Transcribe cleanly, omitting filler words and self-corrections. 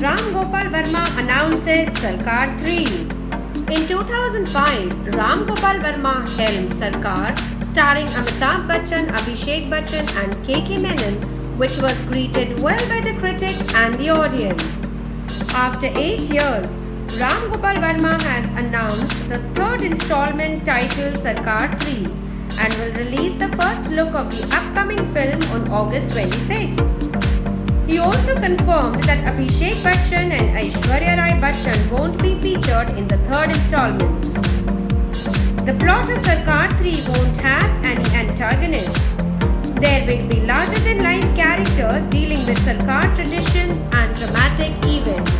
Ram Gopal Verma announces Sarkar 3. In 2005, Ram Gopal Verma helmed Sarkar, starring Amitabh Bachchan, Abhishek Bachchan and KK Menon, which was greeted well by the critics and the audience. After 8 years, Ram Gopal Verma has announced the third installment titled Sarkar 3 and will release the first look of the upcoming film on August 26th. He also confirmed that Abhishek Bachchan and Aishwarya Rai Bachchan won't be featured in the third installment. The plot of Sarkar 3 won't have any antagonist. There will be larger-than-life characters dealing with Sarkar traditions and dramatic events.